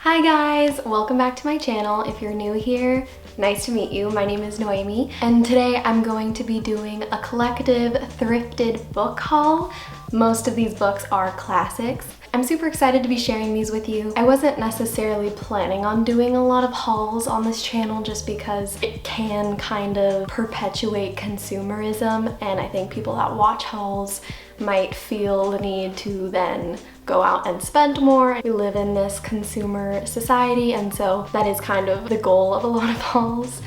Hi guys, welcome back to my channel. If you're new here, nice to meet you. My name is Noémi, and today I'm going to be doing a collective thrifted book haul. Most of these books are classics. I'm super excited to be sharing these with you. I wasn't necessarily planning on doing a lot of hauls on this channel just because it can kind of perpetuate consumerism, and I think people that watch hauls might feel the need to then go out and spend more. We live in this consumer society, and so that is kind of the goal of a lot of hauls.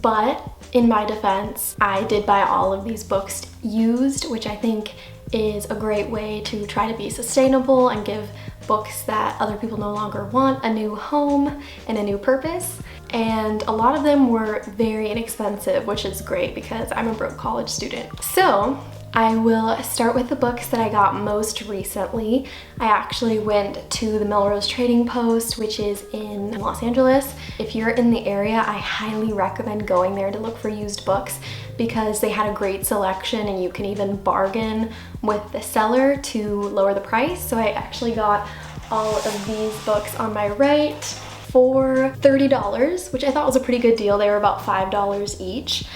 But in my defense, I did buy all of these books used, which I think is a great way to try to be sustainable and give books that other people no longer want a new home and a new purpose. And a lot of them were very inexpensive, which is great because I'm a broke college student. So I will start with the books that I got most recently. I actually went to the Melrose Trading Post, which is in Los Angeles. If you're in the area, I highly recommend going there to look for used books because they had a great selection and you can even bargain with the seller to lower the price. So I actually got all of these books on my right for $30, which I thought was a pretty good deal. They were about $5 each,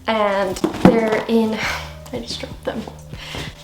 and they're in, I just dropped them.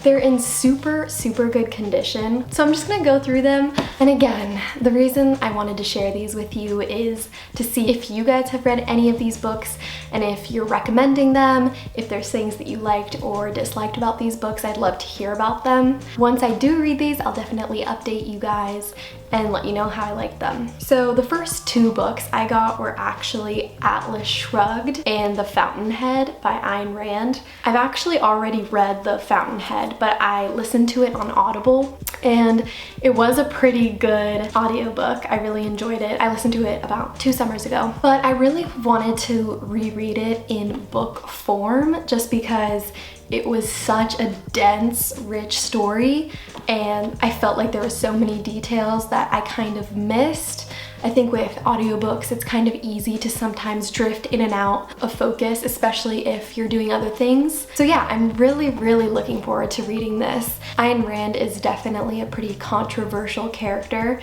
They're in super good condition. So I'm just gonna go through them. And again, the reason I wanted to share these with you is to see if you guys have read any of these books and if you're recommending them, if there's things that you liked or disliked about these books. I'd love to hear about them. Once I do read these, I'll definitely update you guys and let you know how I like them. So the first two books I got were actually Atlas Shrugged and The Fountainhead by Ayn Rand. I've actually already read The Fountainhead, but I listened to it on Audible, and it was a pretty good audiobook. I really enjoyed it. I listened to it about 2 summers ago, but I really wanted to reread it in book form just because it was such a dense, rich story, and I felt like there were so many details that I kind of missed. I think with audiobooks, it's kind of easy to sometimes drift in and out of focus, especially if you're doing other things. So yeah, I'm really looking forward to reading this. Ayn Rand is definitely a pretty controversial character.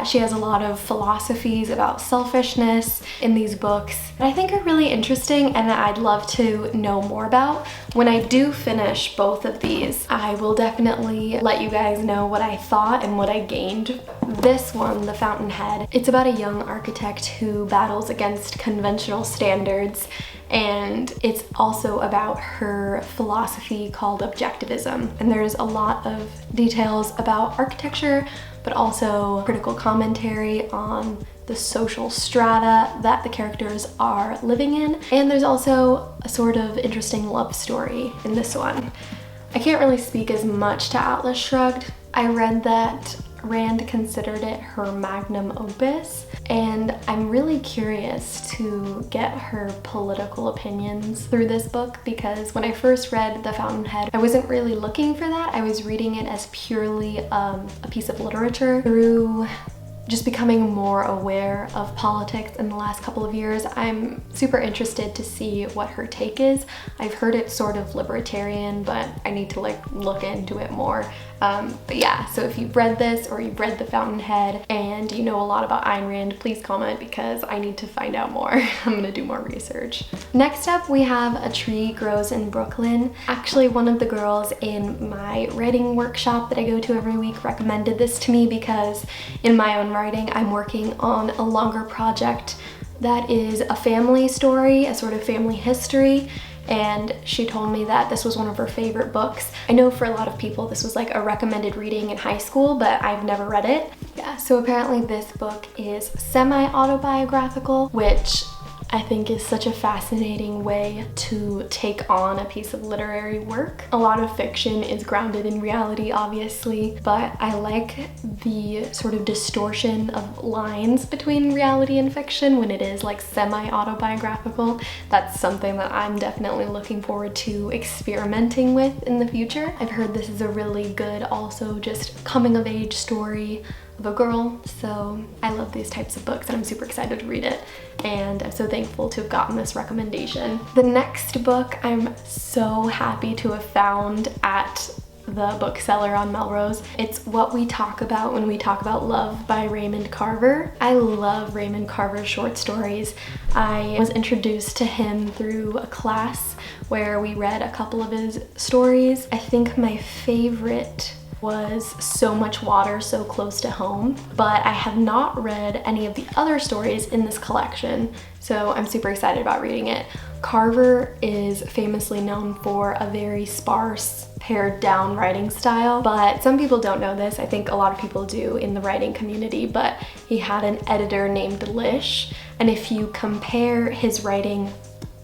She has a lot of philosophies about selfishness in these books that I think are really interesting and that I'd love to know more about. When I do finish both of these, I will definitely let you guys know what I thought and what I gained. This one, The Fountainhead, it's about a young architect who battles against conventional standards, and it's also about her philosophy called objectivism. And there's a lot of details about architecture, but also critical commentary on the social strata that the characters are living in. And there's also a sort of interesting love story in this one. I can't really speak as much to Atlas Shrugged. I read that Rand considered it her magnum opus, and I'm really curious to get her political opinions through this book because when I first read The Fountainhead, I wasn't really looking for that. I was reading it as purely a piece of literature. Through just becoming more aware of politics in the last couple of years, I'm super interested to see what her take is. I've heard it's sort of libertarian, but I need to look into it more. But yeah, so if you've read this or you've read The Fountainhead and you know a lot about Ayn Rand, please comment because I need to find out more. I'm gonna do more research. Next up, we have A Tree Grows in Brooklyn. Actually, one of the girls in my writing workshop that I go to every week recommended this to me because in my own writing, I'm working on a longer project that is a family story, a sort of family history, and she told me that this was one of her favorite books. I know for a lot of people this was like a recommended reading in high school, but I've never read it. Yeah, so apparently this book is semi-autobiographical, which I think is such a fascinating way to take on a piece of literary work. A lot of fiction is grounded in reality, obviously, but I like the sort of distortion of lines between reality and fiction when it is like semi-autobiographical. That's something that I'm definitely looking forward to experimenting with in the future. I've heard this is a really good, also just coming of age story of a girl, so I love these types of books and I'm super excited to read it, and I'm so thankful to have gotten this recommendation. The next book I'm so happy to have found at the bookseller on Melrose. It's What We Talk About When We Talk About Love by Raymond Carver. I love Raymond Carver's short stories. I was introduced to him through a class where we read a couple of his stories. I think my favorite was So Much Water, So Close to Home, but I have not read any of the other stories in this collection, so I'm super excited about reading it. Carver is famously known for a very sparse, pared down writing style, but some people don't know this. I think a lot of people do in the writing community, but he had an editor named Lish, and if you compare his writing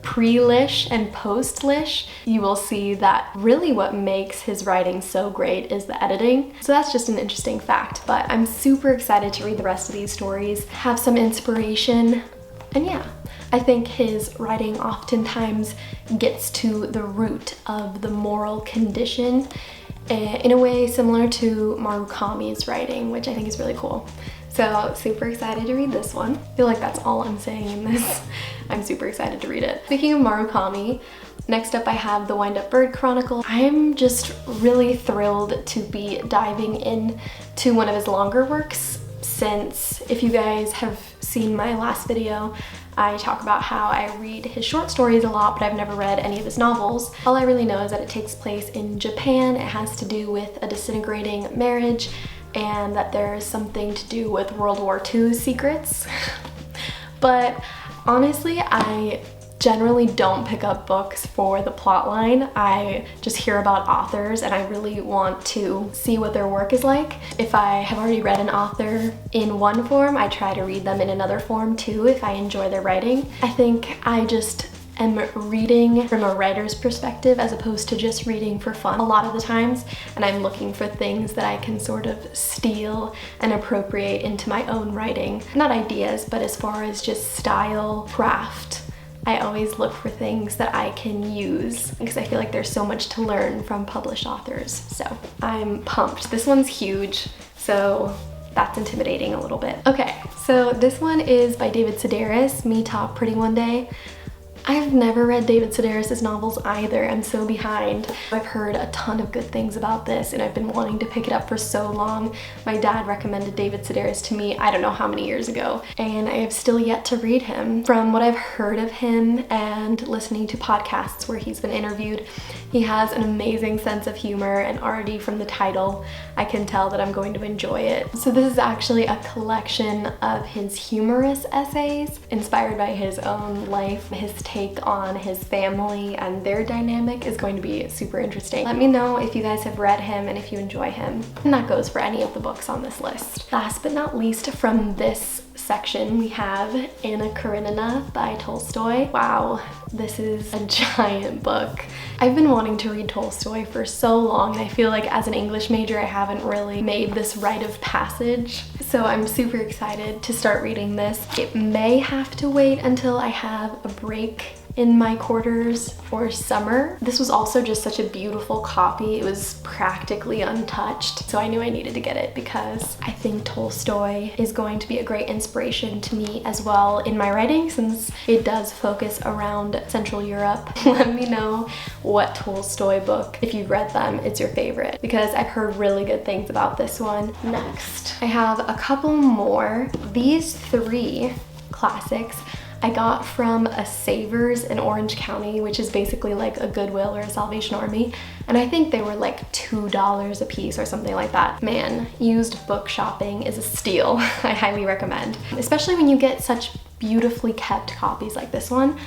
pre-Lish and post-Lish, you will see that really what makes his writing so great is the editing. So that's just an interesting fact, but I'm super excited to read the rest of these stories, have some inspiration, and yeah. I think his writing oftentimes gets to the root of the moral condition in a way similar to Murakami's writing, which I think is really cool. So super excited to read this one. I feel like that's all I'm saying in this. I'm super excited to read it. Speaking of Murakami, next up I have The Wind-Up Bird Chronicle. I'm just really thrilled to be diving into one of his longer works, since if you guys have seen my last video, I talk about how I read his short stories a lot, but I've never read any of his novels. All I really know is that it takes place in Japan. It has to do with a disintegrating marriage, and that there's something to do with World War II secrets. But honestly, I generally don't pick up books for the plot line. I just hear about authors and I really want to see what their work is like. If I have already read an author in one form, I try to read them in another form too if I enjoy their writing. I think I just am reading from a writer's perspective as opposed to just reading for fun a lot of the times, and I'm looking for things that I can sort of steal and appropriate into my own writing. Not ideas, but as far as just style, craft. I always look for things that I can use because I feel like there's so much to learn from published authors. So I'm pumped. This one's huge, so that's intimidating a little bit. Okay, so this one is by David Sedaris, Me Talk Pretty One Day. I've never read David Sedaris' novels either. I'm so behind. I've heard a ton of good things about this and I've been wanting to pick it up for so long. My dad recommended David Sedaris to me I don't know how many years ago, and I have still yet to read him. From what I've heard of him and listening to podcasts where he's been interviewed, he has an amazing sense of humor, and already from the title I can tell that I'm going to enjoy it. So this is actually a collection of his humorous essays inspired by his own life. His take on his family and their dynamic is going to be super interesting. Let me know if you guys have read him and if you enjoy him. And that goes for any of the books on this list. Last but not least, from this section we have Anna Karenina by Tolstoy. Wow, this is a giant book. I've been wanting to read Tolstoy for so long, and I feel like as an English major I haven't really made this rite of passage. So I'm super excited to start reading this. It may have to wait until I have a break in my quarters for summer. This was also just such a beautiful copy. It was practically untouched, so I knew I needed to get it because I think Tolstoy is going to be a great inspiration to me as well in my writing, since it does focus around Central Europe. Let me know what Tolstoy book, if you've read them, is your favorite, because I've heard really good things about this one. Next, I have a couple more. These three classics I got from a Savers in Orange County, which is basically like a Goodwill or a Salvation Army, and I think they were like $2 a piece or something like that. Man, used book shopping is a steal. I highly recommend, especially when you get such beautifully kept copies like this one.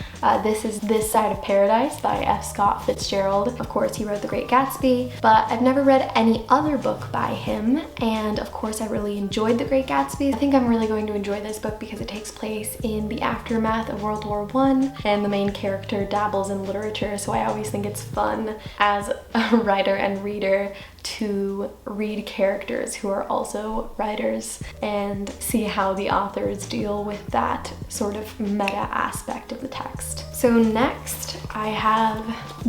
This is This Side of Paradise by F. Scott Fitzgerald. Of course, he wrote The Great Gatsby, but I've never read any other book by him, and of course I really enjoyed The Great Gatsby. I think I'm really going to enjoy this book because it takes place in the aftermath of World War I, and the main character dabbles in literature, so I always think it's fun as a writer and reader to read characters who are also writers and see how the authors deal with that sort of meta aspect of the text. So next I have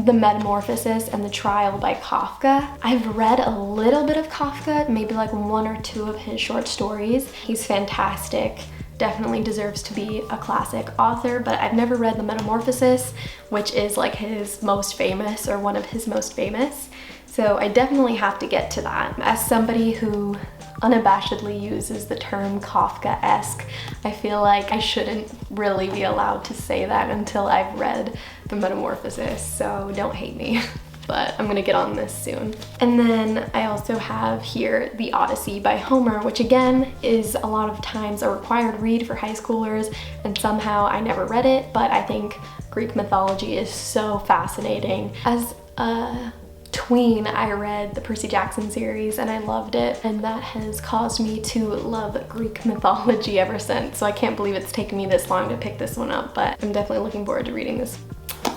The Metamorphosis and the Trial by Kafka. I've read a little bit of Kafka, maybe like one or two of his short stories. He's fantastic. Definitely deserves to be a classic author, but I've never read The Metamorphosis, which is like his most famous or one of his most famous. So I definitely have to get to that. As somebody who unabashedly uses the term Kafka-esque, I feel like I shouldn't really be allowed to say that until I've read The Metamorphosis, so don't hate me. But I'm gonna get on this soon. And then I also have here The Odyssey by Homer, which again is a lot of times a required read for high schoolers, and somehow I never read it, but I think Greek mythology is so fascinating. As a tween, I read the Percy Jackson series and I loved it, and that has caused me to love Greek mythology ever since. So I can't believe it's taken me this long to pick this one up, but I'm definitely looking forward to reading this.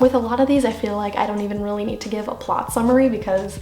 With a lot of these, I feel like I don't even really need to give a plot summary because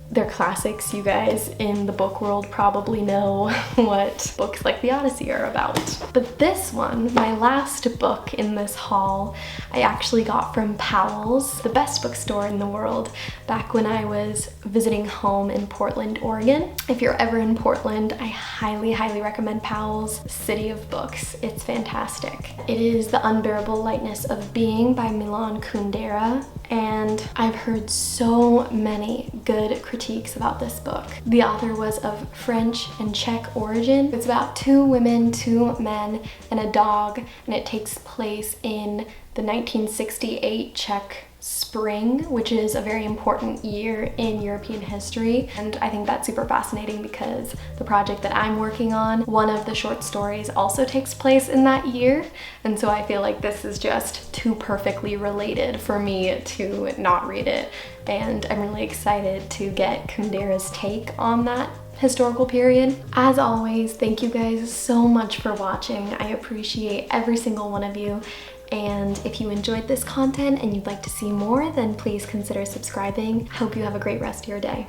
they're classics. You guys in the book world probably know what books like The Odyssey are about. But this one, my last book in this haul, I actually got from Powell's, the best bookstore in the world, back when I was visiting home in Portland, Oregon. If you're ever in Portland, I highly, highly recommend Powell's City of Books. It's fantastic. It is The Unbearable Lightness of Being by Milan Kundera, and I've heard so many good critiques about this book. The author was of French and Czech origin. It's about 2 women, 2 men, and a dog, and it takes place in the 1968 Czech spring, which is a very important year in European history. And I think that's super fascinating because the project that I'm working on, one of the short stories also takes place in that year. And so I feel like this is just too perfectly related for me to not read it. And I'm really excited to get Kundera's take on that historical period. As always, thank you guys so much for watching. I appreciate every single one of you. And if you enjoyed this content and you'd like to see more, then please consider subscribing. Hope you have a great rest of your day.